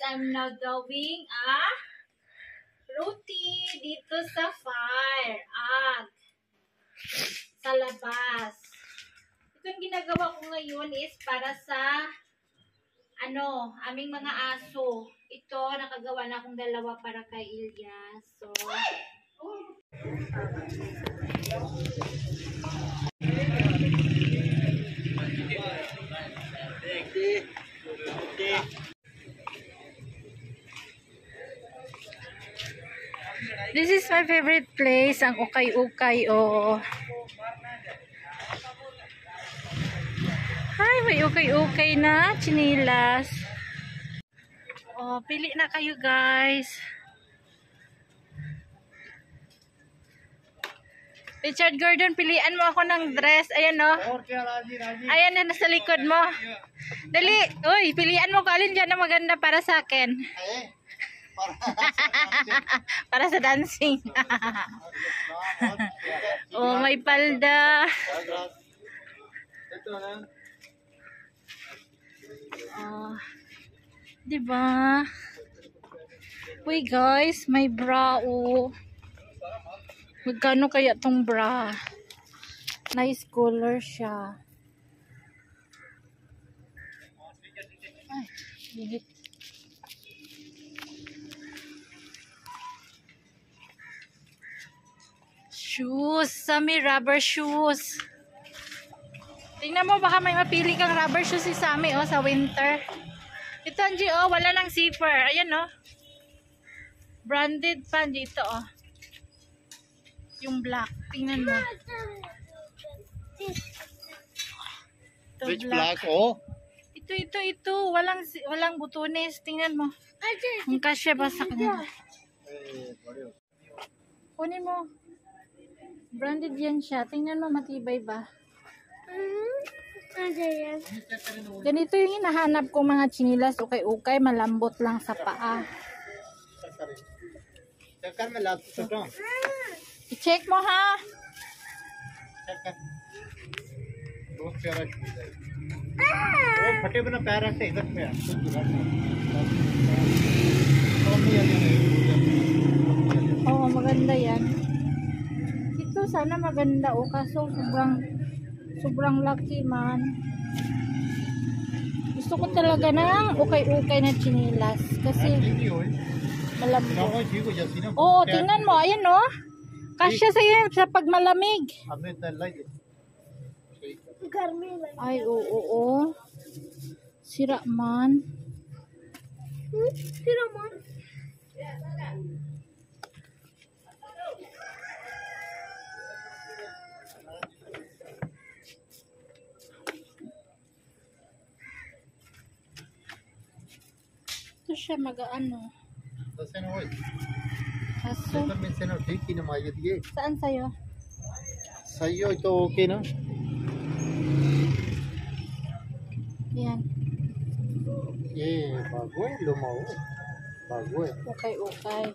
I'm now doing a roti dito sa fire at sa labas. Itong ginagawa ko ngayon is para sa aming mga aso. Ito, nakagawa na akong dalawa para kay Ilyas. So, this is my favorite place, ang ukay-ukay. Oh. Hi, may ukay-ukay na chinilas. Oh, pili na kayo, guys. Richard Gordon, pilian mo ako ng dress. Ayan, oh. Ayan na, nasa likod mo. Dali. Uy, pilian mo kalin dyan na maganda para sa akin. Para sa dancing. Oh, may palda. Oh, diba? Uy, guys, may bra, oh. Magkano kaya tong bra? Nice color siya. Ay, higit. Shoes. Sami, rubber shoes. Tingnan mo, baka may mapili kang rubber shoes si Sami, oh, sa winter. Ito, Angie, oh, wala nang zipper. Ayan, oh. Branded pa, Angie, ito, oh. Yung black. Tingnan mo. Ito, which black? Oh? Ito. Walang butones. Tingnan mo. Ang kasya ba sa kanya? Kunin mo. Branded yan siya. Tingnan mo, matibay ba? Ganito yung hinahanap kong mga chinilas. Ukay-ukay. Malambot lang sa paa. I-check mo, ha? फटे बना पैर रखते इधर पे Oo, maganda yan. Ito sana maganda, oh, kaso sobrang laki man. Gusto ko talaga ng ukay-ukay na chinilas kasi malambot. Oo, tingnan mo, ayan, oh. Kasya sa'yo sa pagmalamig. Ay, oo. Sira man. Sira man. Ito siya mag-ano. Kaso, saan sa'yo? Sa'yo ito okay na? Yan. Bago eh, lumaw. Bago eh. Ukay-ukay.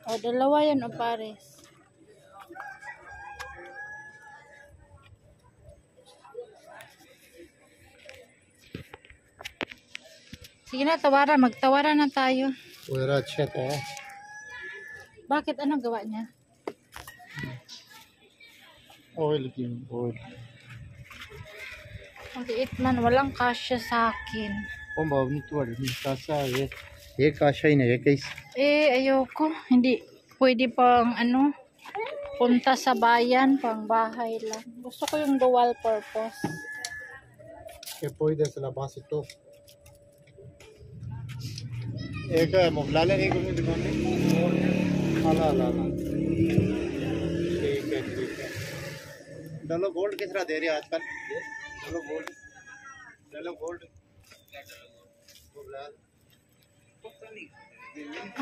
O, dalawa yan, o pares. Sige na, tawaran. Magtawaran na tayo. Pura अच्छा था. Bakit? Anong gawa niya? Oil की oil. Ang liit man, walang kasya sa akin. O mabni tuwari ni kasa ye kasha ही नहीं है कैसे? Ayoko. Hindi pwede pang punta sa bayan, pang bahay lang. Gusto ko yung dual purpose. ये पोई दे सला बांस तो. एक मोगला ले एक उन्हें दुकान में. आला. ठीक है. डलो गोल्ड किस तरह दे रहे हैं आजकल? डलो gold.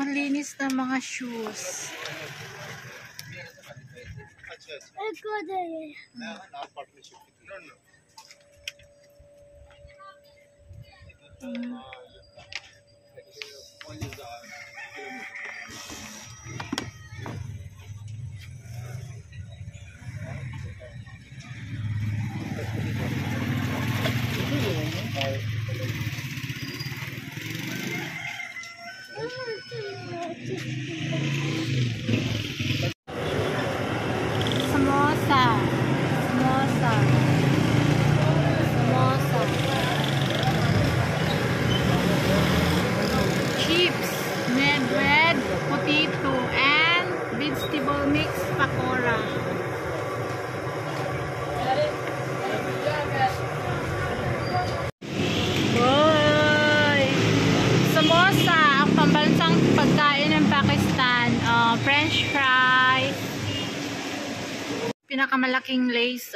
Ang linis na mga shoes. अच्छा. Eko de. ना partnership. No. Samosa. Samosa. Samosa. Chips. Red potato and vegetable mix pakora. Boy! Samosa, ang pambansang pagkain ng Pakistan. French fries. Pinakamalaking Lay's,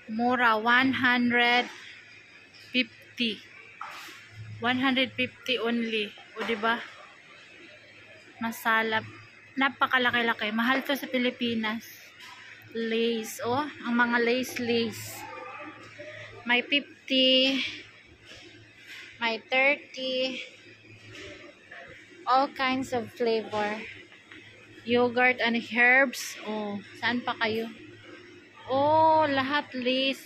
mura, 150. 150 only. O, diba? Masalap. Napakalaki-laki. Mahal to sa Pilipinas. Lay's, ang mga Lay's. May 50. May 30. All kinds of flavor. Yogurt and herbs. Saan pa kayo? Lahat Lay's.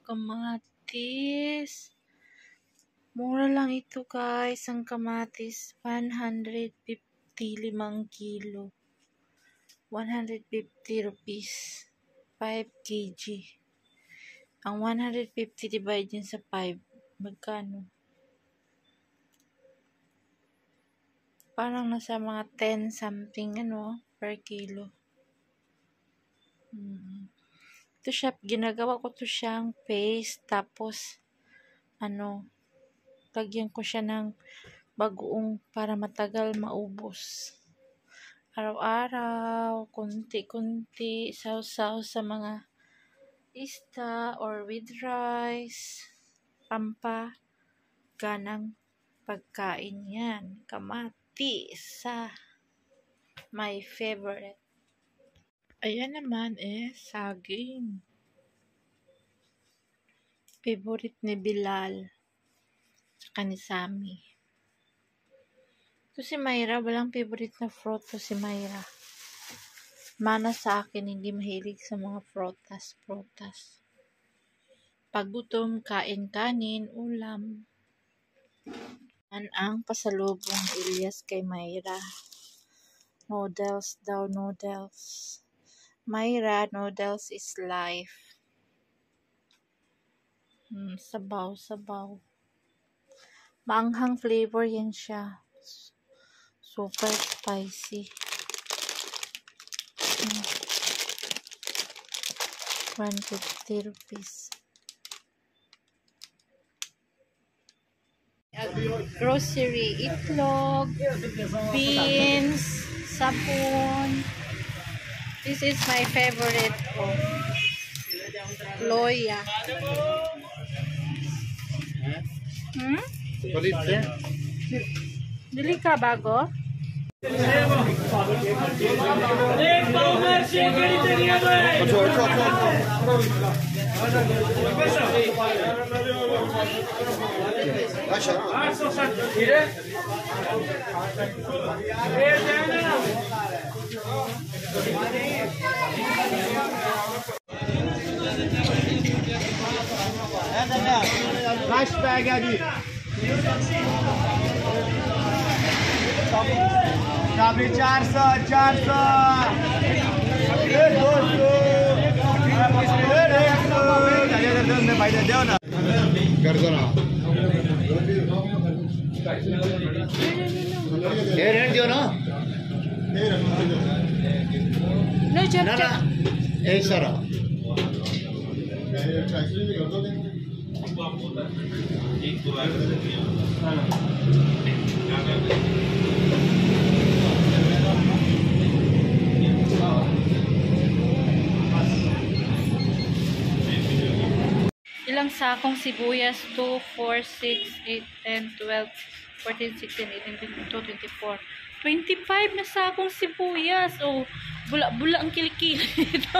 Kamatis. Mura lang ito, guys. Ang kamatis, 150, 5 kilo. 150 rupees. 5 kg. Ang 150 divide din sa 5. Magkano? Parang nasa mga 10 something, per kilo. Ito siya, ginagawa ko to siyang paste. Tapos, lagyan ko siya ng bagoong para matagal maubos. Araw-araw, kunti-kunti, saw-saw sa mga isda or with rice. Pampaganang pagkain yan. Kamatis. My favorite. Ayan naman saging. Favorite ni Bilal. Tsaka ni Sammy. Ito si Mayra, walang favorite na fruit to si Mayra. Mana sa akin, hindi mahilig sa mga prutas. Pag gutom, kain kanin, ulam. Ang pasalubong Ilyas kay Mayra. Noodles daw, noodles. Mayra, noodles is life. Sabaw. Maanghang flavor yan siya. Super spicy. 150 rupees. Grocery, itlog, beans, sabon. This is my favorite. Loya. Dili ka bago? Kaç bag geldi? Kabri 400. 200. कर दो ना ये रेंट दियो ना No, jab. ना ए सारा Ilang sakong sibuyas? 2, 4, 6, 8, 10, 12, 14, 16, 18, 22, 24. 25 na sakong sibuyas. Bula-bula ang kilikili nito.